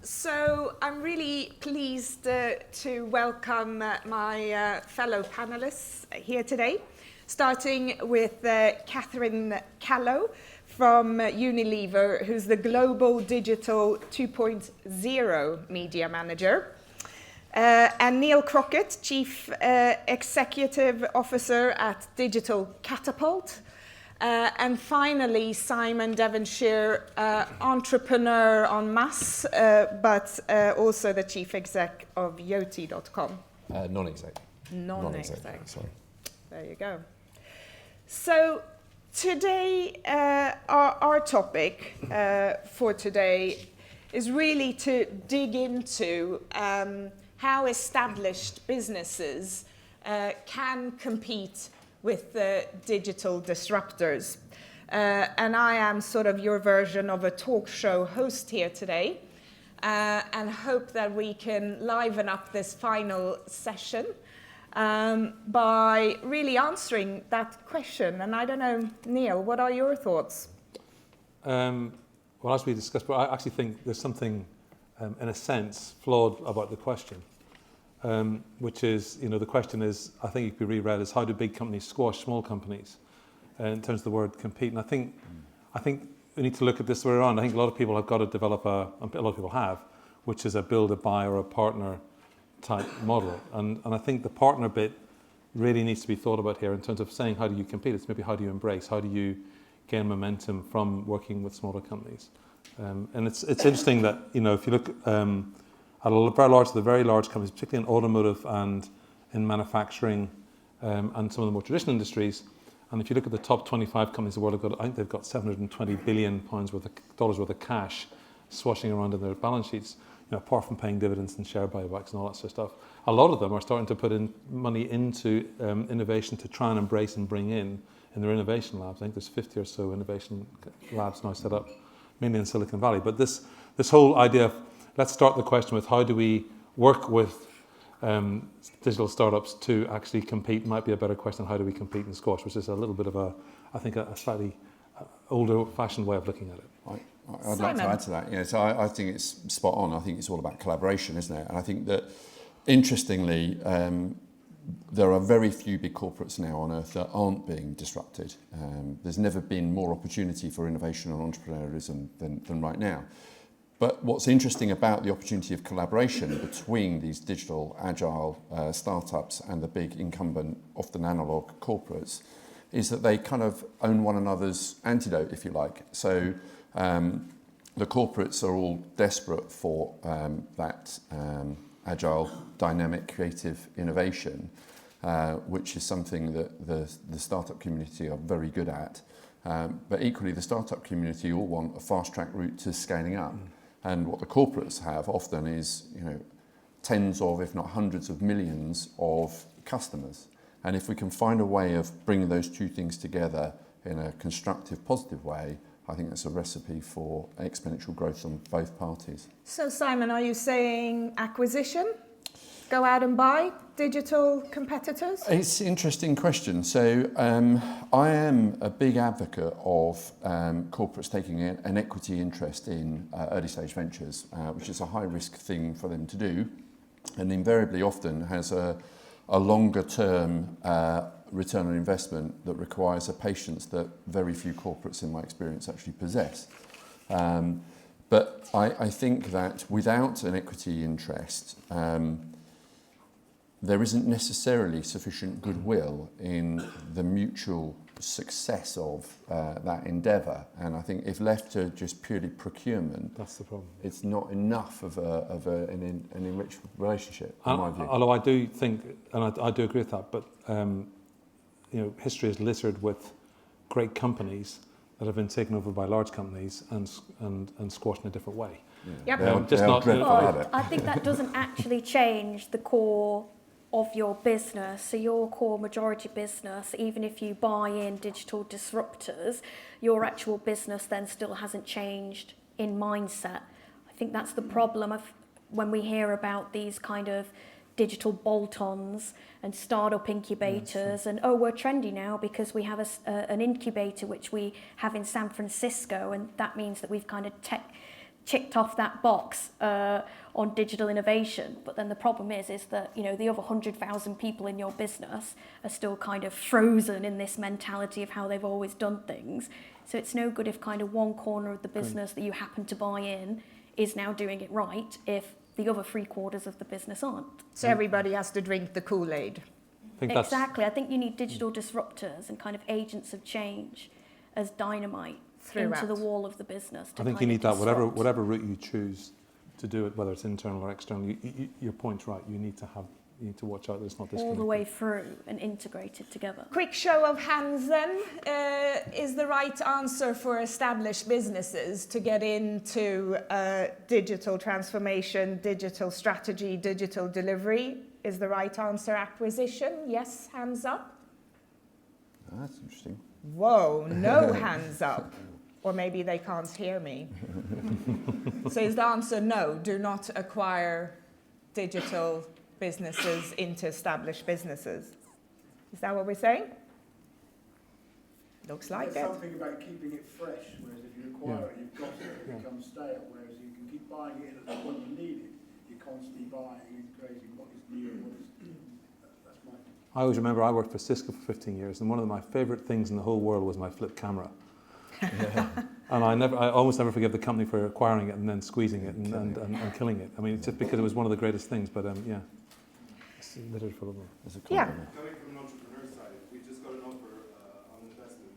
So I'm really pleased to welcome my fellow panelists here today, starting with Catherine Callow from Unilever, who's the Global Digital 2.0 Media Manager, and Neil Crockett, Chief Executive Officer at Digital Catapult, and finally, Simon Devonshire, entrepreneur en masse, but also the chief exec of Yoti.com. Non-exec. Non-exec. Sorry. There you go. So today, our topic for today is really to dig into how established businesses can compete with the digital disruptors. And I am sort of your version of a talk show host here today, and hope that we can liven up this final session by really answering that question. And I don't know, Neil, what are your thoughts? Well, as we discussed, but I actually think there's something, in a sense, flawed about the question. Which is, the question is, I think it could be reread as how do big companies squash small companies in terms of the word compete. And I think we need to look at this way around. I think a lot of people have got to develop a lot of people have, which is a build, a buy or a partner type model. And I think the partner bit really needs to be thought about here in terms of saying how do you compete. It's maybe how do you embrace, how do you gain momentum from working with smaller companies. And it's interesting that, if you look at the very large companies, particularly in automotive and in manufacturing and some of the more traditional industries. And if you look at the top 25 companies in the world, I think they've got 720 billion pounds worth of cash swashing around in their balance sheets. Apart from paying dividends and share buybacks and all that sort of stuff, a lot of them are starting to put in money into innovation to try and embrace and bring in their innovation labs. I think there's 50 or so innovation labs now set up, mainly in Silicon Valley. But this whole idea of let's start the question with how do we work with digital startups to actually compete might be a better question than how do we compete in squash, which is a little bit of a slightly older-fashioned way of looking at it. I'd like to add to that. So I think it's spot on. I think it's all about collaboration, isn't it? And I think that, interestingly, there are very few big corporates now on earth that aren't being disrupted. There's never been more opportunity for innovation and entrepreneurialism than right now. But what's interesting about the opportunity of collaboration between these digital, agile startups and the big incumbent, often analog corporates, is that they kind of own one another's antidote, if you like. So the corporates are all desperate for that agile, dynamic, creative innovation, which is something that the startup community are very good at. But equally, the startup community all want a fast-track route to scaling up. And what the corporates have often is, tens of, if not hundreds of millions of customers. And if we can find a way of bringing those two things together in a constructive, positive way, I think that's a recipe for exponential growth on both parties. So, Simon, are you saying acquisition? Go out and buy digital competitors? It's an interesting question. So I am a big advocate of corporates taking an equity interest in early stage ventures, which is a high risk thing for them to do, and invariably often has a longer term return on investment that requires a patience that very few corporates in my experience actually possess. But I think that without an equity interest, there isn't necessarily sufficient goodwill in the mutual success of that endeavour. And I think if left to just purely procurement, that's the problem. It's not enough of an enriched relationship, in my view. Although I do think, and I do agree with that, but history is littered with great companies that have been taken over by large companies and squashed in a different way. Yeah. Yep. I think that doesn't actually change the core of your business. So your core majority business, even if you buy in digital disruptors, your actual business then still hasn't changed in mindset. I think that's the problem of when we hear about these kind of digital bolt-ons and startup incubators, and we're trendy now because we have an incubator which we have in San Francisco, and that means that we've kind of ticked off that box on digital innovation. But then the problem is that, you know, the other 100,000 people in your business are still kind of frozen in this mentality of how they've always done things. So it's no good if kind of one corner of the business that you happen to buy in is now doing it right if the other 3/4 of the business aren't. So everybody has to drink the Kool-Aid. Exactly. I think you need digital disruptors and kind of agents of change as dynamite into the wall of the business. I think you need that, whatever route you choose to do it, whether it's internal or external. Your point's right. You need to watch out that it's not disconnected. All the way through and integrated together. Quick show of hands then. Is the right answer for established businesses to get into digital transformation, digital strategy, digital delivery? Is the right answer acquisition? Yes, hands up. Oh, that's interesting. Whoa, no hands up. Or maybe they can't hear me. So is the answer no, do not acquire digital businesses into established businesses? Is that what we're saying? Looks like There's it. something about keeping it fresh, whereas if you acquire it, you've got it, it becomes stale, whereas you can keep buying it at the point you need it. You're constantly buying and creating what is new and what is... That's my... I always remember I worked for Cisco for 15 years, and one of my favourite things in the whole world was my flip camera. And I almost never forgive the company for acquiring it and then squeezing it and killing it. I mean, it's just because it was one of the greatest things, but yeah, it's littered full of them. Yeah. Coming from an entrepreneur side, we just got an offer on investment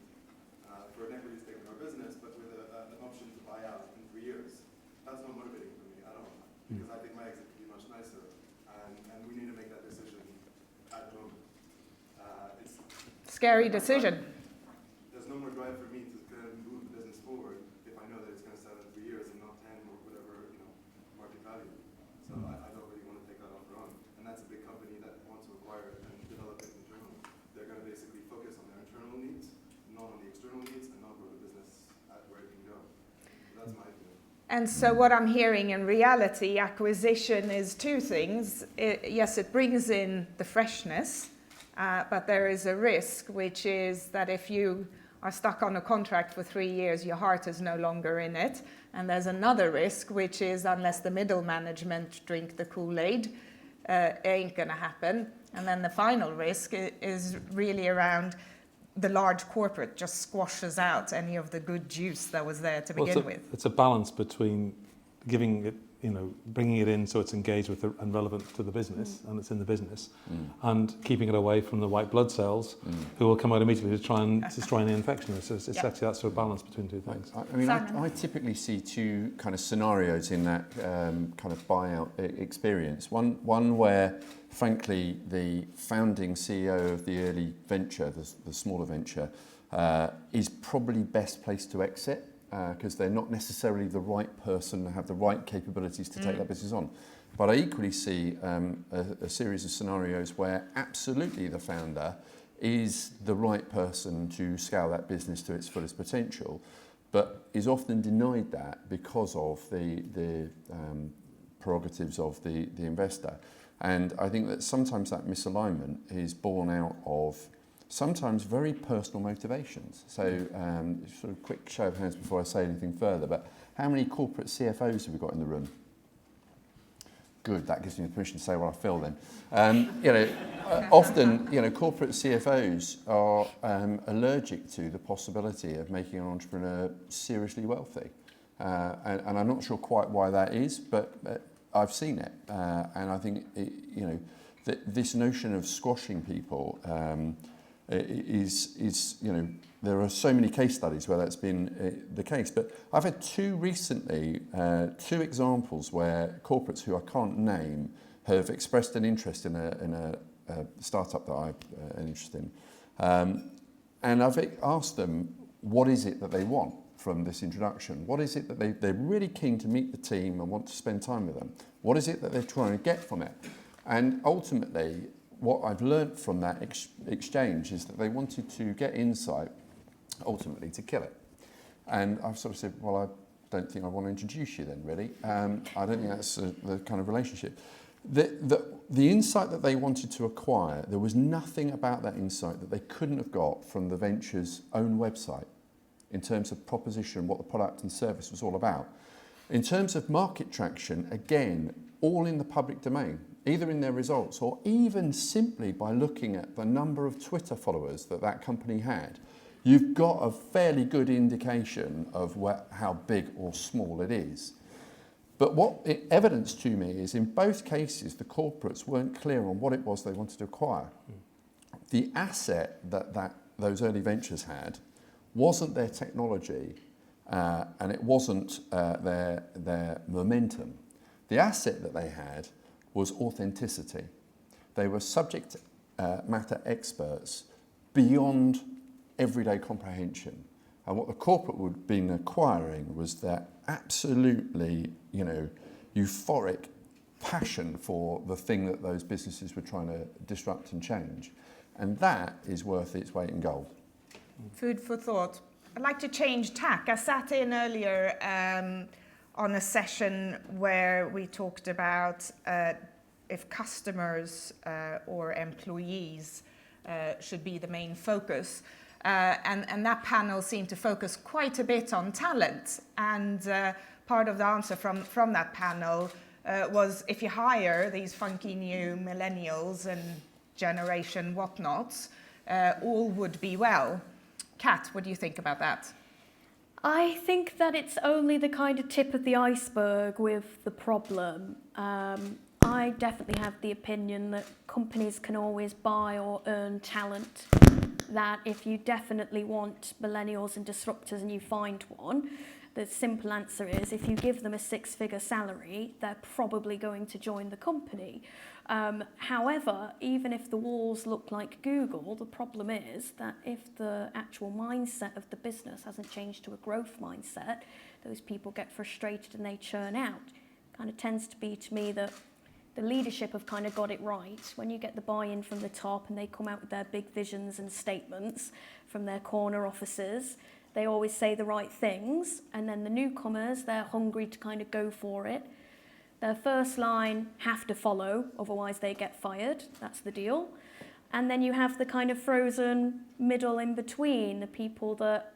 for an equity stake in our business, but with an option to buy out in 3 years. That's not motivating for me at all, because I think my exit could be much nicer, and we need to make that decision at the moment. It's Scary decision. There's no more drive for me to move the business forward if I know that it's going to sell in 3 years and not 10 or whatever, you know, market value. So I don't really want to take that offer on. And that's a big company that wants to acquire it and develop it internally. They're going to basically focus on their internal needs, not on the external needs, and not grow the business at where it can go. So that's my opinion. And so what I'm hearing in reality, acquisition is two things. Yes, it brings in the freshness, but there is a risk, which is that if you are stuck on a contract for 3 years, your heart is no longer in it. And there's another risk, which is unless the middle management drink the Kool-Aid, it ain't going to happen. And then the final risk is really around the large corporate just squashes out any of the good juice that was there to begin with. It's a balance between giving it, you know, bringing it in so it's engaged with and relevant to the business and it's in the business, and keeping it away from the white blood cells who will come out immediately to try and destroy any infection. It's actually that sort of balance between two things. I mean, I typically see two kind of scenarios in that kind of buyout experience. One where, frankly, the founding CEO of the early venture, the smaller venture, is probably best placed to exit because they're not necessarily the right person to have the right capabilities to take that business on. But I equally see a series of scenarios where absolutely the founder is the right person to scale that business to its fullest potential, but is often denied that because of the prerogatives of the investor. And I think that sometimes that misalignment is born out of sometimes very personal motivations. So sort of quick show of hands before I say anything further, but how many corporate CFOs have we got in the room? Good, that gives me permission to say what I feel then. You know, often, you know, corporate CFOs are allergic to the possibility of making an entrepreneur seriously wealthy. And I'm not sure quite why that is, but I've seen it. And I think, you know, this notion of squashing people is, you know, there are so many case studies where that's been the case. But I've had two examples where corporates who I can't name have expressed an interest in a startup that I'm interested in. And I've asked them, what is it that they want from this introduction? What is it that they're really keen to meet the team and want to spend time with them? What is it that they're trying to get from it? And ultimately, what I've learned from that exchange is that they wanted to get insight, ultimately to kill it. And I've sort of said, well, I don't think I want to introduce you then, really. I don't think that's the kind of relationship. The insight that they wanted to acquire, there was nothing about that insight that they couldn't have got from the venture's own website in terms of proposition, what the product and service was all about. In terms of market traction, again, all in the public domain, either in their results or even simply by looking at the number of Twitter followers that company had, you've got a fairly good indication of how big or small it is. But what it evidenced to me is in both cases, the corporates weren't clear on what it was they wanted to acquire. The asset that those early ventures had wasn't their technology, and it wasn't their momentum. The asset that they had was authenticity. They were subject matter experts beyond everyday comprehension. And what the corporate would have been acquiring was their absolutely, euphoric passion for the thing that those businesses were trying to disrupt and change. And that is worth its weight in gold. Food for thought. I'd like to change tack. I sat in earlier on a session where we talked about if customers or employees should be the main focus. And that panel seemed to focus quite a bit on talent. And part of the answer from that panel was if you hire these funky new millennials and generation whatnots, all would be well. Kat, what do you think about that? I think that it's only the kind of tip of the iceberg with the problem. I definitely have the opinion that companies can always buy or earn talent, that if you definitely want millennials and disruptors and you find one, the simple answer is if you give them a 6-figure salary, they're probably going to join the company. However, even if the walls look like Google, the problem is that if the actual mindset of the business hasn't changed to a growth mindset, those people get frustrated and they churn out. Kind of tends to be to me that the leadership have kind of got it right. When you get the buy-in from the top and they come out with their big visions and statements from their corner offices, they always say the right things, and then the newcomers, they're hungry to kind of go for it. Their first line have to follow, otherwise they get fired. That's the deal. And then you have the kind of frozen middle in between, the people that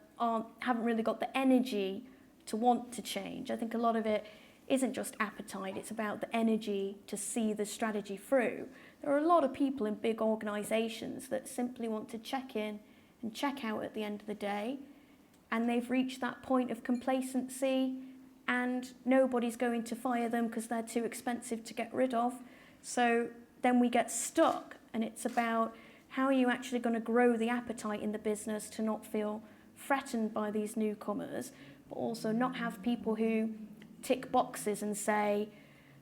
haven't really got the energy to want to change. I think a lot of it isn't just appetite, it's about the energy to see the strategy through. There are a lot of people in big organisations that simply want to check in and check out at the end of the day, and they've reached that point of complacency and nobody's going to fire them because they're too expensive to get rid of. So then we get stuck, and it's about how are you actually going to grow the appetite in the business to not feel threatened by these newcomers, but also not have people who tick boxes and say,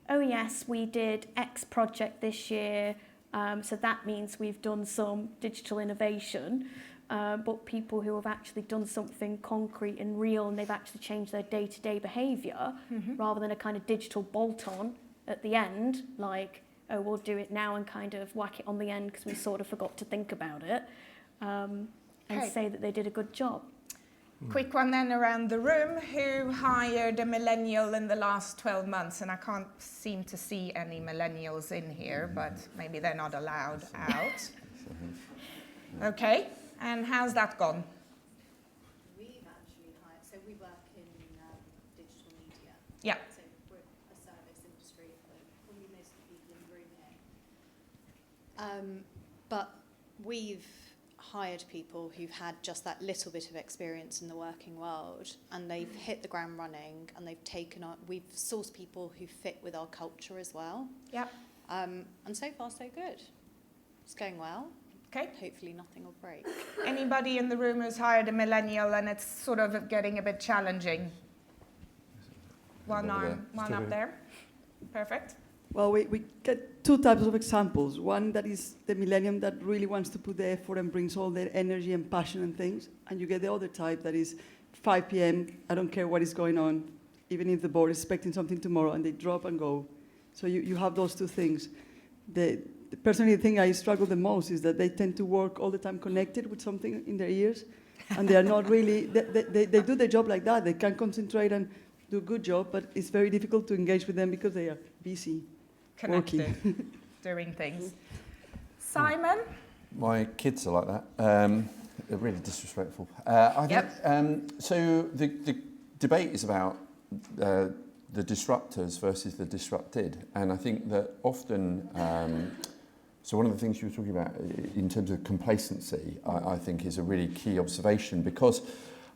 oh yes, we did X project this year, so that means we've done some digital innovation. But people who have actually done something concrete and real and they've actually changed their day-to-day behaviour, rather than a kind of digital bolt-on at the end, like, oh, we'll do it now and kind of whack it on the end because we sort of forgot to think about it, and say that they did a good job. Quick one then around the room. Who hired a millennial in the last 12 months? And I can't seem to see any millennials in here, but maybe they're not allowed out. Okay. And how's that gone? We've actually hired, so we work in digital media. Yeah. So we're a service industry for probably most of the people in the room here. But we've hired people who've had just that little bit of experience in the working world, and they've hit the ground running, and they've taken on, we've sourced people who fit with our culture as well. Yeah. And so far so good. It's going well. Okay. Hopefully nothing will break. Anybody in the room who's hired a millennial and it's sort of getting a bit challenging? One up there. Perfect. Well, we get two types of examples. One that is the millennium that really wants to put the effort and brings all their energy and passion and things. And you get the other type that is 5 p.m., I don't care what is going on, even if the board is expecting something tomorrow, and they drop and go. So you have those two things. Personally, the thing I struggle the most is that they tend to work all the time connected with something in their ears, and they are not really, they do their job like that. They can concentrate and do a good job, but it's very difficult to engage with them because they are busy Connected, doing things. Simon? My kids are like that. They're really disrespectful. I think, so the debate is about the disruptors versus the disrupted. And I think that often, so one of the things you were talking about in terms of complacency, I think is a really key observation, because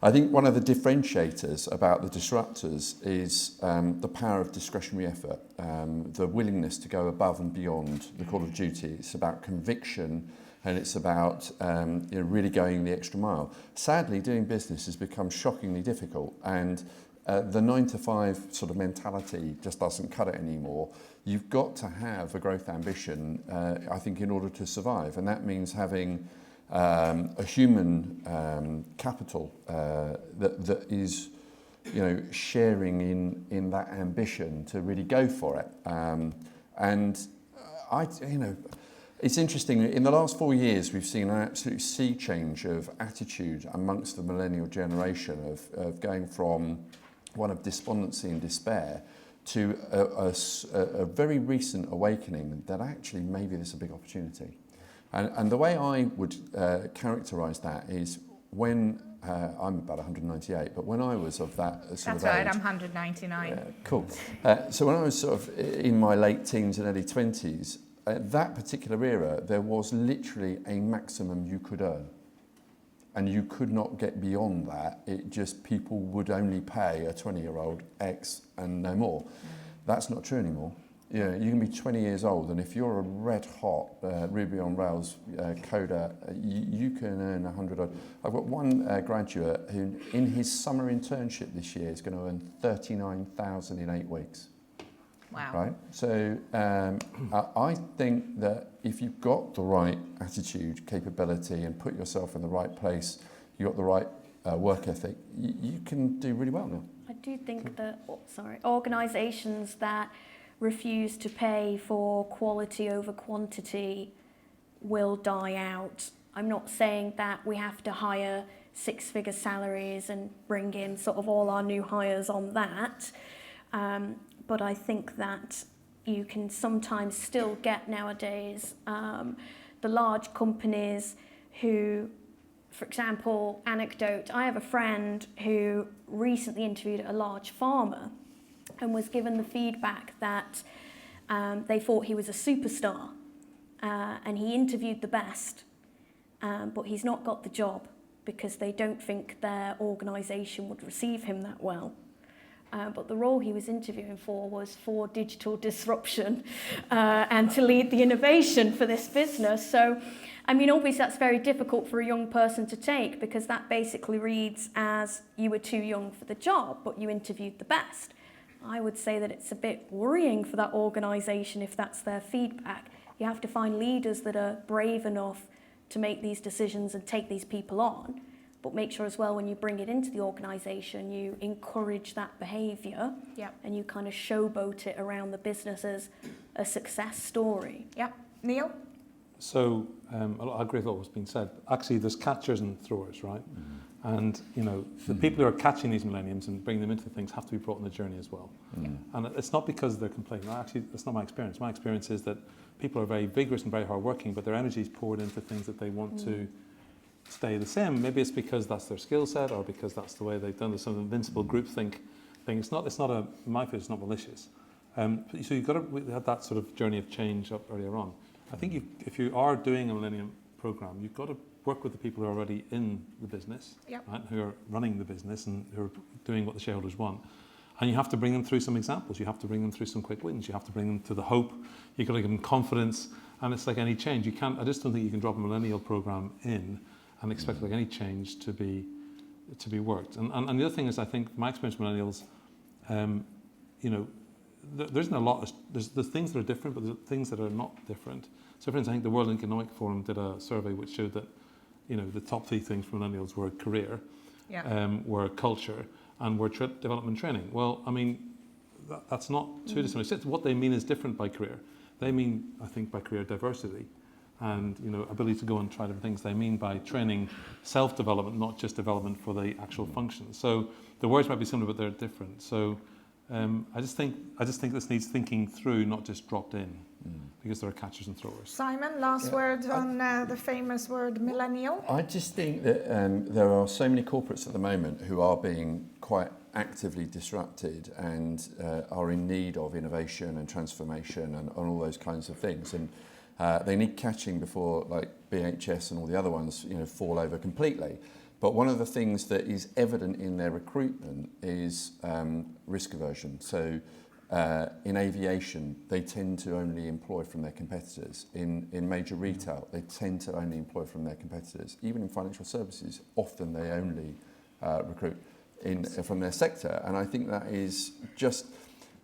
I think one of the differentiators about the disruptors is the power of discretionary effort, the willingness to go above and beyond the call of duty. It's about conviction, and it's about really going the extra mile. Sadly, doing business has become shockingly difficult, and the 9 to 5 sort of mentality just doesn't cut it anymore. You've got to have a growth ambition, I think, in order to survive, and that means having a human capital that is, sharing in that ambition to really go for it. It's interesting. In the last 4 years, we've seen an absolute sea change of attitude amongst the millennial generation of going from one of despondency and despair to a very recent awakening that actually maybe there's a big opportunity. And the way I would characterise that is when, I'm about 198, but when I was of that sort That's of age... right, I'm 199. Cool. So when I was sort of in my late teens and early 20s, that particular era, there was literally a maximum you could earn. And you could not get beyond that. It just, people would only pay a 20-year-old X and no more. That's not true anymore. You can be 20 years old, and if you're a red-hot Ruby on Rails coder, you can earn 100 odd. I've got one graduate who, in his summer internship this year, is going to earn 39,000 in 8 weeks. Wow. Right? So I think that if you've got the right attitude, capability, and put yourself in the right place, you've got the right work ethic, you can do really well now. I do think that, organisations that refuse to pay for quality over quantity will die out. I'm not saying that we have to hire 6-figure salaries and bring in sort of all our new hires on that. But I think that you can sometimes still get nowadays the large companies who, for example, anecdote, I have a friend who recently interviewed a large pharma and was given the feedback that they thought he was a superstar, and he interviewed the best, but he's not got the job because they don't think their organisation would receive him that well. But the role he was interviewing for was for digital disruption and to lead the innovation for this business. So, I mean, obviously that's very difficult for a young person to take, because that basically reads as you were too young for the job, but you interviewed the best. I would say that it's a bit worrying for that organisation if that's their feedback. You have to find leaders that are brave enough to make these decisions and take these people on, but make sure as well when you bring it into the organisation, you encourage that behaviour. Yep. And you kind of showboat it around the business as a success story. Yep. Neil? So I agree with what was being said. Actually, there's catchers and throwers, right? And the people who are catching these millenniums and bringing them into things have to be brought on the journey as well. And it's not because they're complaining. Actually, that's not my experience. My experience is that people are very vigorous and very hardworking, but their energy is poured into things that they want to stay the same. Maybe it's because that's their skill set, or because that's the way they've done this sort of invincible groupthink thing. It's not in my view, it's not malicious. So you've got to, we had that sort of journey of change up earlier on. I think if you are doing a Millennium program, you've got to work with the people who are already in the business, right, who are running the business and who are doing what the shareholders want. And you have to bring them through some examples. You have to bring them through some quick wins. You have to bring them to the hope. You've got to give them confidence. And it's like any change. I just don't think you can drop a millennial program in and expect like any change to be worked. And the other thing is, I think my experience with millennials, there isn't a lot. There's things that are different, but there's things that are not different. So, for instance, I think the World Economic Forum did a survey which showed that, the top 3 things for millennials were career, were culture, and were development training. Well, I mean, that's not too dissimilar. What they mean is different by career. They mean, I think, by career diversity and, ability to go and try different things. They mean by training self-development, not just development for the actual function. So the words might be similar, but they're different. So I just think this needs thinking through, not just dropped in, because there are catchers and throwers. Simon, last word on the famous word millennial. I just think that there are so many corporates at the moment who are being quite actively disrupted and are in need of innovation and transformation and all those kinds of things. And they need catching before, like BHS and all the other ones, fall over completely. But one of the things that is evident in their recruitment is risk aversion. So in aviation, they tend to only employ from their competitors. In major retail, they tend to only employ from their competitors. Even in financial services, often they only recruit from their sector. And I think that is just...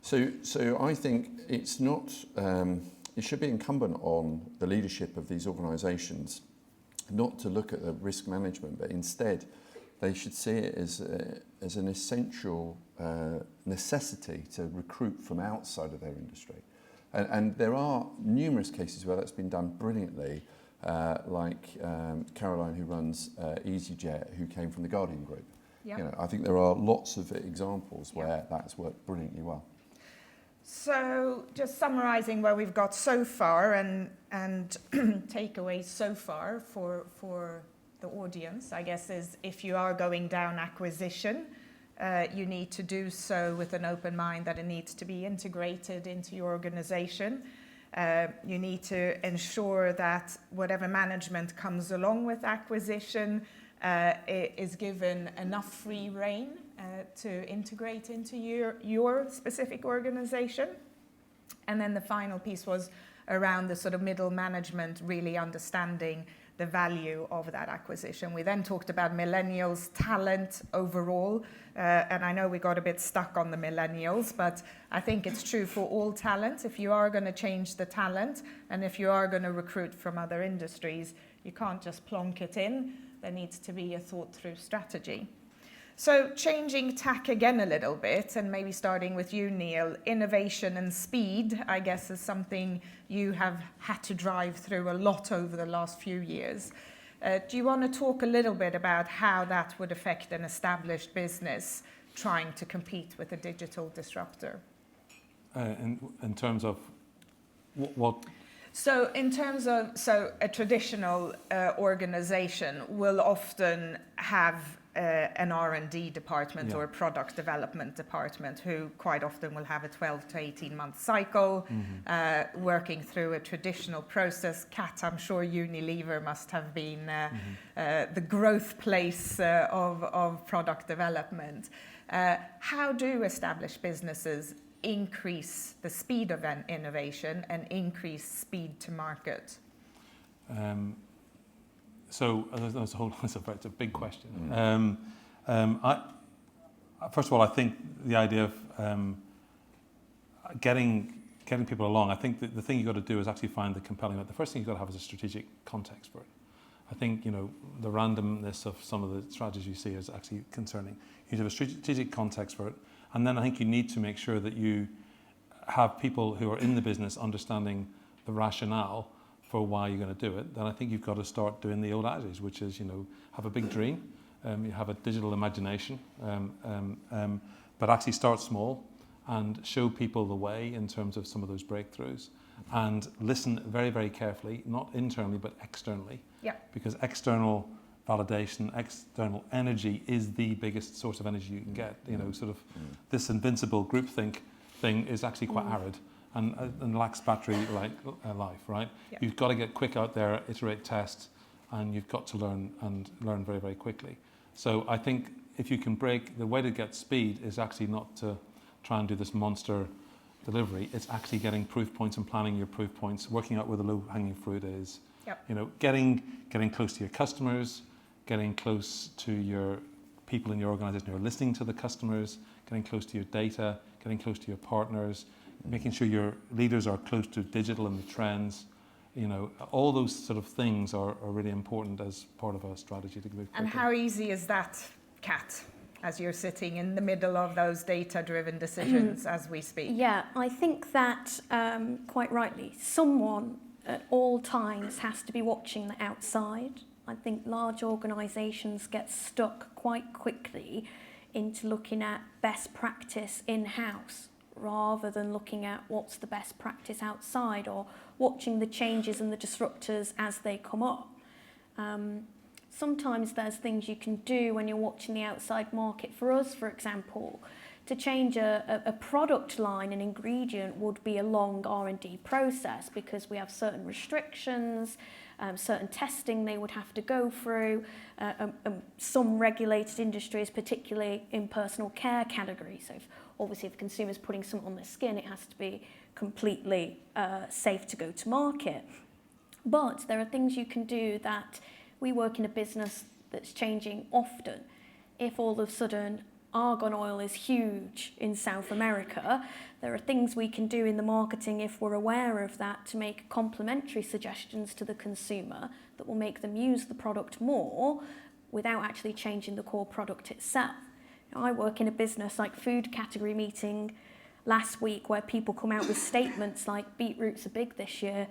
So I think it's not... it should be incumbent on the leadership of these organisations not to look at the risk management, but instead they should see it as an essential necessity to recruit from outside of their industry. And there are numerous cases where that's been done brilliantly, like Caroline, who runs EasyJet, who came from the Guardian Group. Yeah. I think there are lots of examples where that's worked brilliantly well. So just summarising where we've got so far and takeaways so far for the audience, I guess, is if you are going down acquisition, you need to do so with an open mind that it needs to be integrated into your organisation. You need to ensure that whatever management comes along with acquisition is given enough free rein to integrate into your specific organisation. And then the final piece was around the sort of middle management really understanding the value of that acquisition. We then talked about millennials, talent overall, and I know we got a bit stuck on the millennials, but I think it's true for all talent. If you are going to change the talent and if you are going to recruit from other industries, you can't just plonk it in. There needs to be a thought-through strategy. So changing tack again a little bit, and maybe starting with you, Neil, innovation and speed, I guess, is something you have had to drive through a lot over the last few years. Do you want to talk a little bit about how that would affect an established business trying to compete with a digital disruptor? In terms of what? So in terms of, a traditional organisation will often have an R&D department or a product development department who quite often will have a 12 to 18 month cycle, working through a traditional process. Kat, I'm sure Unilever must have been the growth place of product development. How do established businesses increase the speed of an innovation and increase speed to market? So that's a big question. First of all, I think the idea of getting people along, I think the thing you've got to do is actually find the compelling. The first thing you've got to have is a strategic context for it. I think, the randomness of some of the strategies you see is actually concerning. You need to have a strategic context for it. And then I think you need to make sure that you have people who are in the business understanding the rationale for why you're going to do it. Then I think you've got to start doing the old adage, which is, have a big dream, you have a digital imagination, but actually start small and show people the way in terms of some of those breakthroughs, and listen very, very carefully, not internally, but externally. Yeah. Because external validation, external energy is the biggest source of energy you can get. This invincible groupthink thing is actually quite arid and lacks battery like life, right? Yeah. You've got to get quick out there, iterate, test, and you've got to learn very, very quickly. So I think if you can the way to get speed is actually not to try and do this monster delivery. It's actually getting proof points and planning your proof points, working out where the low-hanging fruit is. Yep. Getting close to your customers, getting close to your people in your organisation who are listening to the customers, getting close to your data, getting close to your partners, making sure your leaders are close to digital and the trends. All those sort of things are really important as part of a strategy to move quickly. And how easy is that, Kat, as you're sitting in the middle of those data-driven decisions as we speak? Yeah, I think that, quite rightly, someone at all times has to be watching the outside. I think large organisations get stuck quite quickly into looking at best practice in-house rather than looking at what's the best practice outside or watching the changes and the disruptors as they come up. sometimes there's things you can do when you're watching the outside market. For us, for example, to change a product line, an ingredient, would be a long R&D process because we have certain restrictions, certain testing they would have to go through, some regulated industries, particularly in personal care category. So obviously if a consumer's putting something on their skin, it has to be completely safe to go to market. But there are things you can do that we work in a business that's changing often. If all of a sudden argan oil is huge in South America, there are things we can do in the marketing if we're aware of that to make complementary suggestions to the consumer that will make them use the product more without actually changing the core product itself. Now, I work in a business like food category meeting last week where people come out with statements like beetroots are big this year,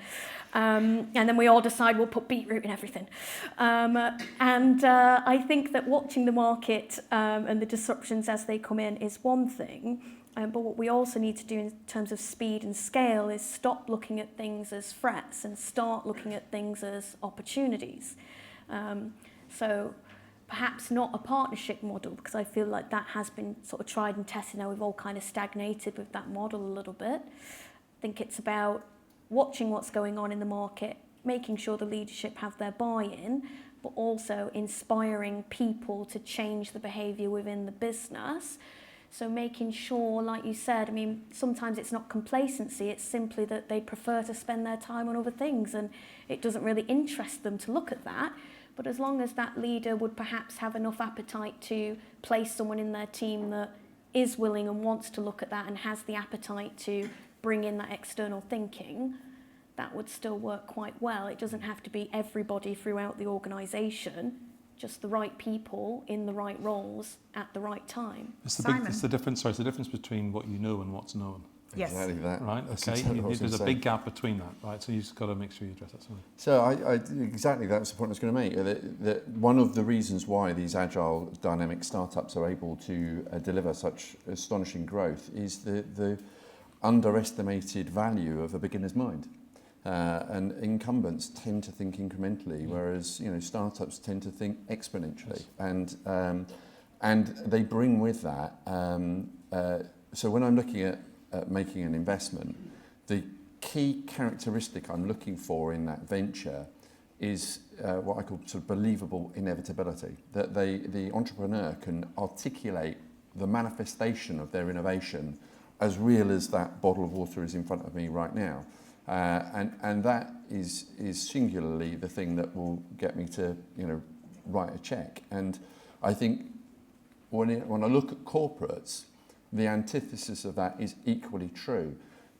and then we all decide we'll put beetroot in everything. I think that watching the market and the disruptions as they come in is one thing, but what we also need to do in terms of speed and scale is stop looking at things as threats and start looking at things as opportunities. So perhaps not a partnership model, because I feel like that has been sort of tried and tested. Now we've all kind of stagnated with that model a little bit. I think it's about watching what's going on in the market, making sure the leadership have their buy-in, but also inspiring people to change the behaviour within the business. So making sure, like you said, I mean, sometimes it's not complacency, it's simply that they prefer to spend their time on other things and it doesn't really interest them to look at that. But as long as that leader would perhaps have enough appetite to place someone in their team that is willing and wants to look at that and has the appetite to bring in that external thinking, that would still work quite well. It doesn't have to be everybody throughout the organisation, just the right people in the right roles at the right time. It's the difference between what you know and what's known. Yes. Exactly that. Right, That's okay, exactly what I was there's a gonna say. big gap between that, right, so you've just got to make sure you address that. Sorry. So exactly that's the point I was going to make. That one of the reasons why these agile, dynamic startups are able to deliver such astonishing growth is the underestimated value of a beginner's mind. And incumbents tend to think incrementally, whereas startups tend to think exponentially, Yes. And they bring with that. So when I'm looking at making an investment, the key characteristic I'm looking for in that venture is what I call sort of believable inevitability. That the entrepreneur can articulate the manifestation of their innovation as real as that bottle of water is in front of me right now. And that is singularly the thing that will get me to write a check. And I think when I look at corporates, the antithesis of that is equally true.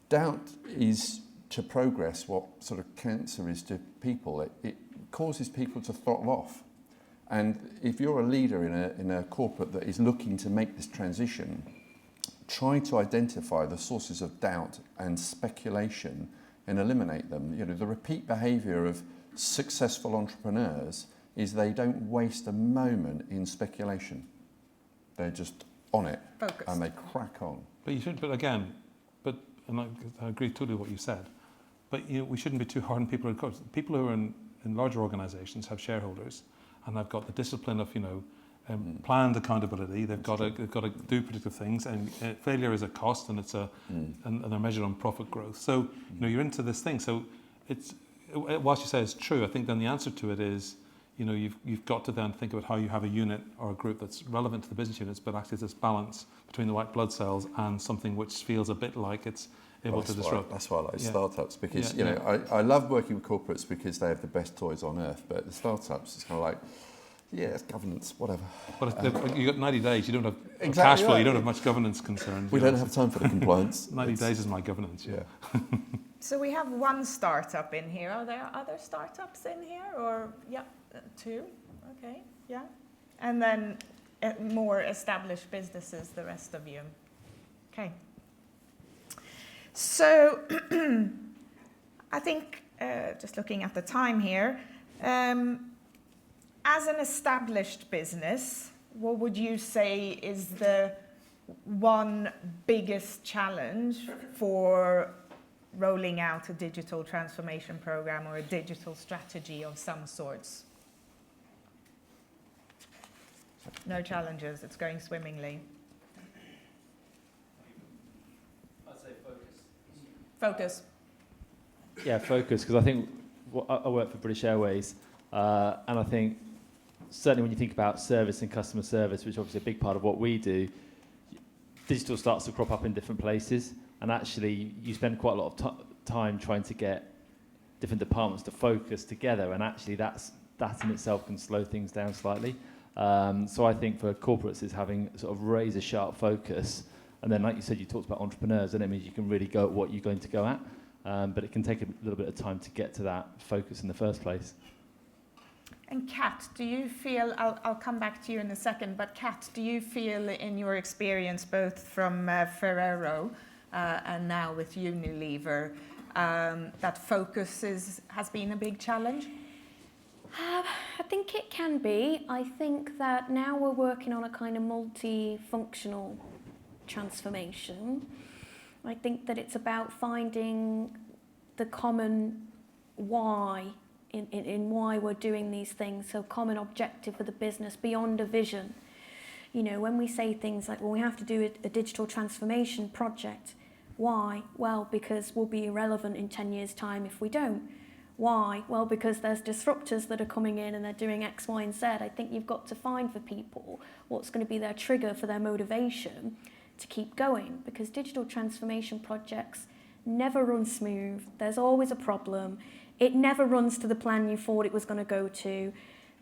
Doubt is to progress what sort of cancer is to people. It causes people to throttle off. And if you're a leader in a corporate that is looking to make this transition, try to identify the sources of doubt and speculation and eliminate them. The repeat behaviour of successful entrepreneurs is they don't waste a moment in speculation. They're just on it. Focused. And they crack on. But you should, and I agree totally with what you said, but we shouldn't be too hard on people. People who are in larger organisations have shareholders and have got the discipline of planned accountability. They've got to do predictive things, and failure is a cost, and and they're measured on profit growth. So you're into this thing. So whilst you say it's true, I think then the answer to it is you've got to then think about how you have a unit or a group that's relevant to the business units, but actually this balance between the white blood cells and something which feels a bit like it's able to disrupt. That's why I like startups, because Yeah. I love working with corporates because they have the best toys on earth, but the startups, it's kind of like, it's governance, whatever. But you've got 90 days, you don't have Exactly cash flow, right. you don't have much governance concerns. We don't have time for the compliance. 90 days is my governance, yeah. So we have one startup in here. Are there other startups in here? Or, two. Okay, yeah. And then more established businesses, the rest of you. Okay. So I think, just looking at the time here, as an established business, what would you say is the one biggest challenge for rolling out a digital transformation program or a digital strategy of some sorts? No challenges. It's going swimmingly. I'd say focus. Focus. Yeah, focus, because I think I work for British Airways, and I think certainly when you think about service and customer service, which is obviously a big part of what we do, digital starts to crop up in different places, and actually you spend quite a lot of time trying to get different departments to focus together, and actually that in itself can slow things down slightly. So I think for corporates is having sort of razor sharp focus, and then like you said, you talked about entrepreneurs, and it means you can really go at what you're going to go at, but it can take a little bit of time to get to that focus in the first place. And Kat, do you feel, I'll come back to you in a second, but Kat, do you feel in your experience both from Ferrero and now with Unilever that focus has been a big challenge? I think it can be. I think that now we're working on a kind of multifunctional transformation. I think that it's about finding the common why in why we're doing these things, so common objective for the business beyond a vision. You know, when we say things like, well, we have to do a digital transformation project. Why? Well, because we'll be irrelevant in 10 years' time if we don't. Why? Well, because there's disruptors that are coming in and they're doing X, Y, and Z. I think you've got to find for people what's going to be their trigger for their motivation to keep going, because digital transformation projects never run smooth. There's always a problem. It never runs to the plan you thought it was going to go to.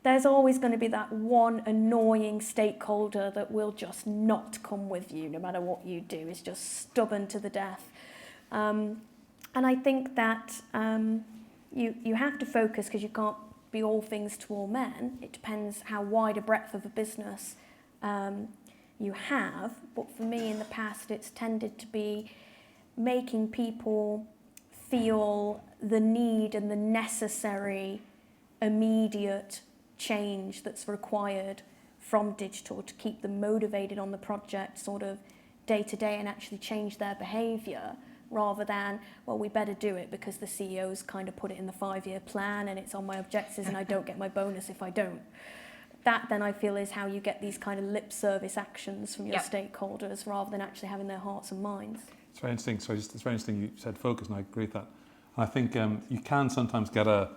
There's always going to be that one annoying stakeholder that will just not come with you no matter what you do. It's just stubborn to the death. And I think that you have to focus, because you can't be all things to all men. It depends how wide a breadth of a business you have. But for me in the past, it's tended to be making people feel the need and the necessary immediate change that's required from digital to keep them motivated on the project sort of day to day and actually change their behaviour, rather than, well, we better do it because the CEO's kind of put it in the 5-year plan and it's on my objectives and I don't get my bonus if I don't. That then I feel is how you get these kind of lip service actions from your stakeholders, rather than actually having their hearts and minds. It's very interesting. So it's very interesting you said focus, and I agree with that. And I think you can sometimes get an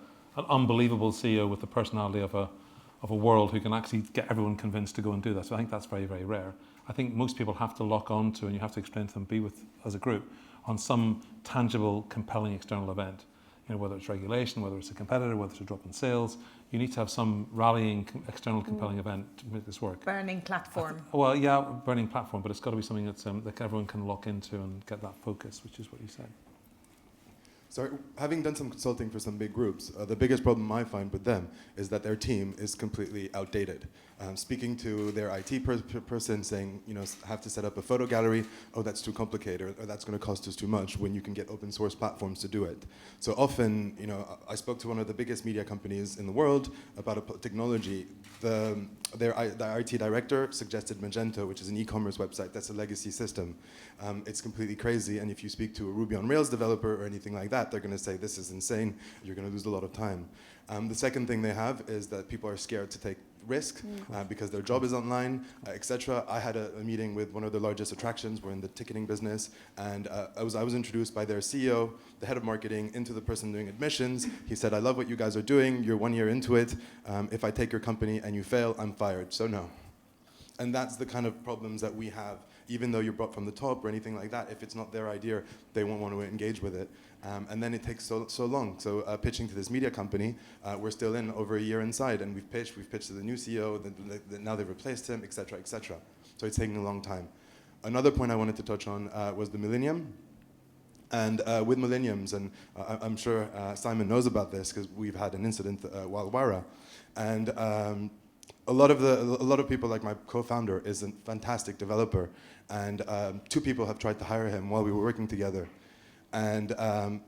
unbelievable CEO with the personality of a world who can actually get everyone convinced to go and do that. So I think that's very, very rare. I think most people have to lock on to, and you have to explain to them, be with as a group on some tangible, compelling external event. You know, whether it's regulation, whether it's a competitor, whether it's a drop in sales, you need to have some rallying external compelling event to make this work. Burning platform. Well, yeah, burning platform, but it's got to be something that's that everyone can lock into and get that focus, which is what you said. So having done some consulting for some big groups, the biggest problem I find with them is that their team is completely outdated. Speaking to their IT person saying, you know, have to set up a photo gallery, oh, that's too complicated, or that's going to cost us too much, when you can get open source platforms to do it. So often, you know, I spoke to one of the biggest media companies in the world about a technology. The IT director suggested Magento, which is an e-commerce website. That's a legacy system. It's completely crazy, and if you speak to a Ruby on Rails developer or anything like that, they're going to say, this is insane, you're going to lose a lot of time. The second thing they have is that people are scared to take risk because their job is online, etc. I had a meeting with one of the largest attractions. We're in the ticketing business, and I was introduced by their CEO, the head of marketing, into the person doing admissions. He said, I love what you guys are doing. You're 1 year into it. If I take your company and you fail, I'm fired. So no. And that's the kind of problems that we have. Even though you're brought from the top or anything like that, if it's not their idea, they won't want to engage with it. And then it takes so long. So pitching to this media company, we're still in over a year inside, and we've pitched to the new CEO, now they've replaced him, et cetera, et cetera. So it's taking a long time. Another point I wanted to touch on was the millennium. And with millenniums, and I'm sure Simon knows about this because we've had an incident while Wara. And a lot of people, like my co-founder, is a fantastic developer, and 2 people have tried to hire him while we were working together, and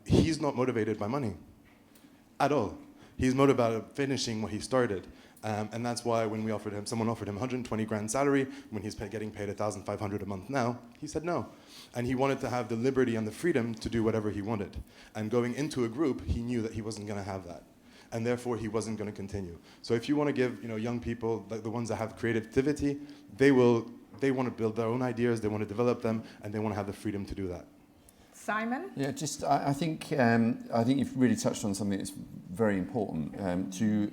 he's not motivated by money at all. He's motivated by finishing what he started, and that's why when someone offered him 120 grand salary when he's getting paid 1,500 a month now, he said no, and he wanted to have the liberty and the freedom to do whatever he wanted. And going into a group, he knew that he wasn't going to have that. and therefore he wasn't going to continue. So if you want to give, you know, young people, like the ones that have creativity, they want to build their own ideas, they want to develop them, and they want to have the freedom to do that. Simon? Yeah, I think you've really touched on something that's very important to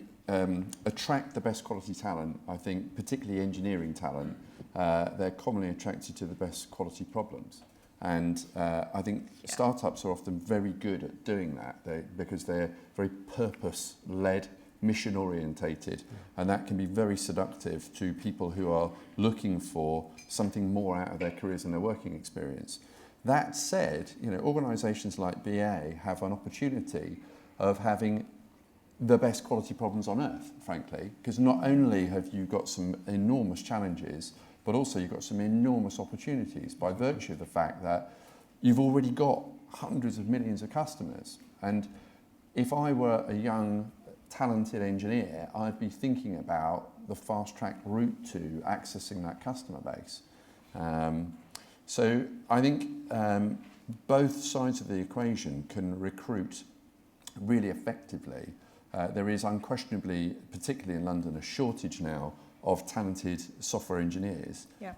attract the best quality talent. I think particularly engineering talent, they're commonly attracted to the best quality problems, and I think startups are often very good at doing that because they're very purpose-led, mission-orientated, and that can be very seductive to people who are looking for something more out of their careers and their working experience. That said, you know, organisations like BA have an opportunity of having the best quality problems on earth, frankly, because not only have you got some enormous challenges, but also you've got some enormous opportunities by virtue of the fact that you've already got hundreds of millions of customers. And if I were a young, talented engineer, I'd be thinking about the fast-track route to accessing that customer base. So I think both sides of the equation can recruit really effectively. There is unquestionably, particularly in London, a shortage now of talented software engineers. Yeah.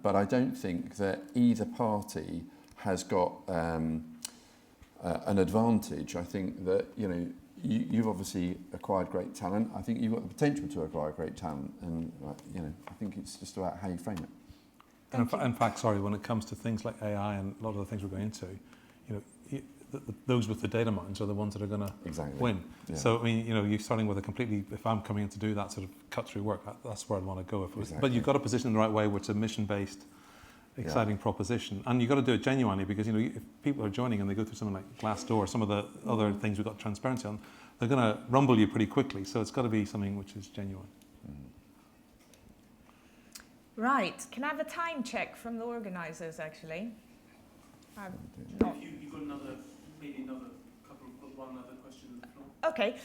But I don't think that either party has got an advantage. I think that, you know, you've obviously acquired great talent. I think you've got the potential to acquire great talent, and you know, I think it's just about how you frame it. And in fact, sorry, when it comes to things like AI and a lot of the things we're going into, you know, those with the data mines are the ones that are going to win. Yeah. So, I mean, you know, you're starting with a completely, if I'm coming in to do that sort of cut-through work, that's where I'd want to go. But you've got to position it in the right way where it's a mission-based, exciting proposition. And you've got to do it genuinely because, you know, if people are joining and they go through something like Glassdoor, some of the other things we've got transparency on, they're going to rumble you pretty quickly. So it's got to be something which is genuine. Right. Can I have a time check from the organisers, actually? You've got one other question on the floor. Okay.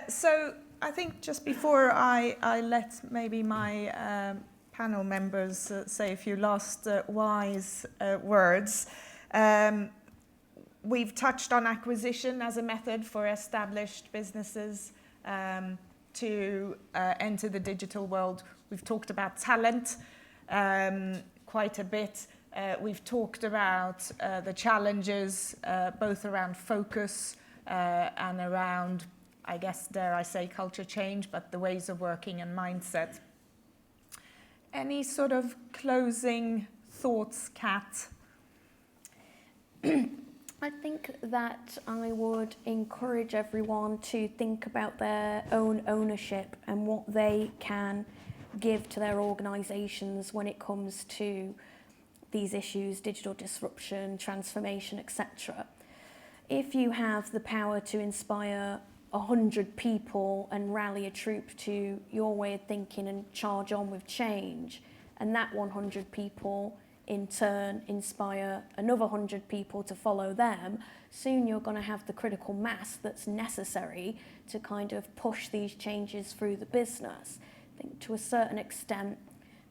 So I think just before I let maybe my panel members say a few last wise words, we've touched on acquisition as a method for established businesses to enter the digital world. We've talked about talent quite a bit. We've talked about the challenges, both around focus and around, I guess, dare I say, culture change, but the ways of working and mindset. Any sort of closing thoughts, Kat? I think that I would encourage everyone to think about their own ownership and what they can give to their organisations when it comes to these issues, digital disruption, transformation, etc. If you have the power to inspire 100 people and rally a troop to your way of thinking and charge on with change, and that 100 people in turn inspire another 100 people to follow them, soon you're going to have the critical mass that's necessary to kind of push these changes through the business. I think to a certain extent,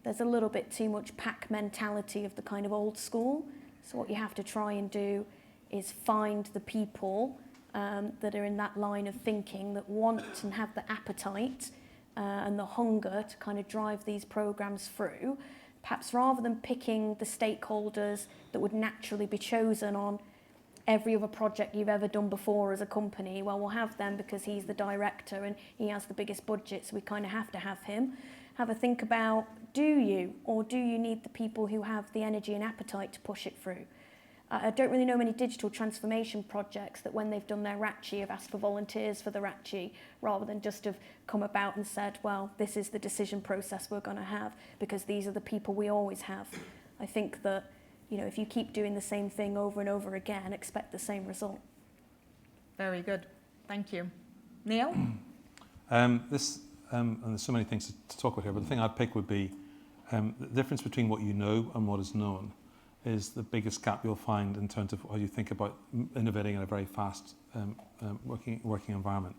there's a little bit too much pack mentality of the kind of old school. So what you have to try and do is find the people that are in that line of thinking that want and have the appetite and the hunger to kind of drive these programs through. Perhaps rather than picking the stakeholders that would naturally be chosen on every other project you've ever done before as a company, well, we'll have them because he's the director and he has the biggest budget, so we kind of have to have him. Have a think about, do you need the people who have the energy and appetite to push it through? I don't really know many digital transformation projects that when they've done their RACHI have asked for volunteers for the RACHI rather than just have come about and said, well, this is the decision process we're going to have because these are the people we always have. I think that, you know, if you keep doing the same thing over and over again, expect the same result. Very good. Thank you. Neil? And there's so many things to talk about here, but the thing I'd pick would be the difference between what you know and what is known is the biggest gap you'll find in terms of how you think about innovating in a very fast working environment.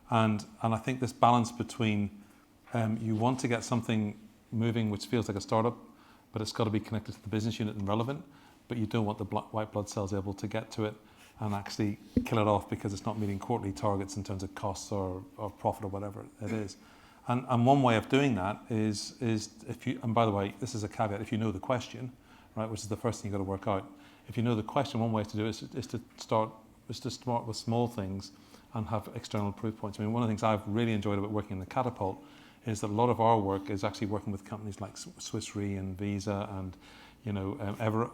And I think this balance between you want to get something moving which feels like a startup, but it's got to be connected to the business unit and relevant, but you don't want the white blood cells able to get to it. and actually kill it off because it's not meeting quarterly targets in terms of costs or profit or whatever it is. And one way of doing that is if you, and by the way, this is a caveat, if you know the question, right, which is the first thing you've got to work out. If you know the question, one way to do it is to start with small things and have external proof points. I mean, one of the things I've really enjoyed about working in the Catapult is that a lot of our work is actually working with companies like Swiss Re and Visa and, you know,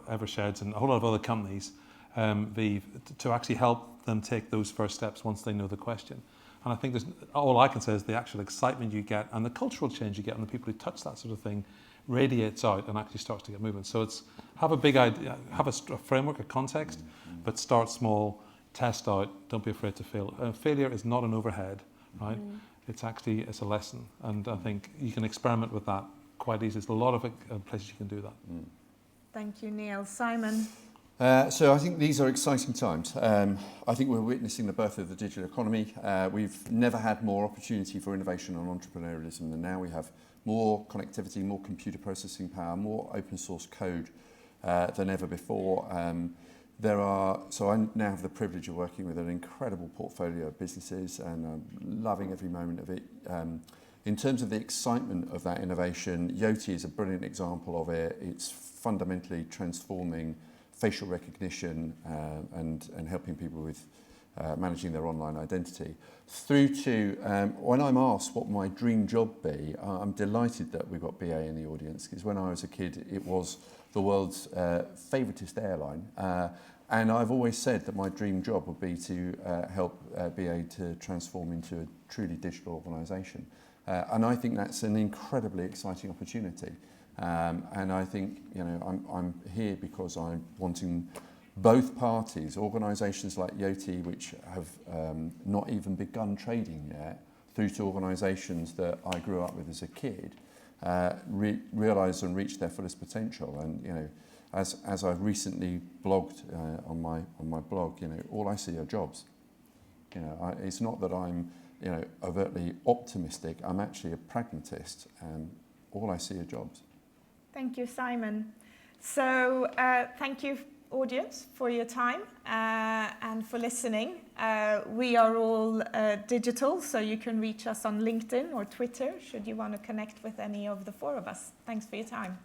Eversheds and a whole lot of other companies, to actually help them take those first steps once they know the question. And I think all I can say is the actual excitement you get and the cultural change you get and the people who touch that sort of thing radiates out and actually starts to get movement. So it's have a big idea, have a framework, a context, but start small, test out, don't be afraid to fail. Failure is not an overhead, right? It's a lesson. And I think you can experiment with that quite easily. There's a lot of places you can do that. Thank you, Neil. Simon? So I think these are exciting times. I think we're witnessing the birth of the digital economy. We've never had more opportunity for innovation and entrepreneurialism than now. We have more connectivity, more computer processing power, more open source code than ever before. So I now have the privilege of working with an incredible portfolio of businesses and I'm loving every moment of it. In terms of the excitement of that innovation, Yoti is a brilliant example of it. It's fundamentally transforming facial recognition and helping people with managing their online identity. Through to when I'm asked what my dream job be, I'm delighted that we've got BA in the audience because when I was a kid it was the world's favoritist airline. And I've always said that my dream job would be to help BA to transform into a truly digital organisation. And I think that's an incredibly exciting opportunity. And I think, you know, I'm here because I'm wanting both parties, organisations like Yoti, which have not even begun trading yet, through to organisations that I grew up with as a kid, realise and reach their fullest potential. And, you know, as I've recently blogged on my blog, you know, all I see are jobs. You know, it's not that I'm, you know, overtly optimistic. I'm actually a pragmatist, and all I see are jobs. Thank you, Simon. So thank you, audience, for your time and for listening. We are all digital, so you can reach us on LinkedIn or Twitter should you want to connect with any of the four of us. Thanks for your time.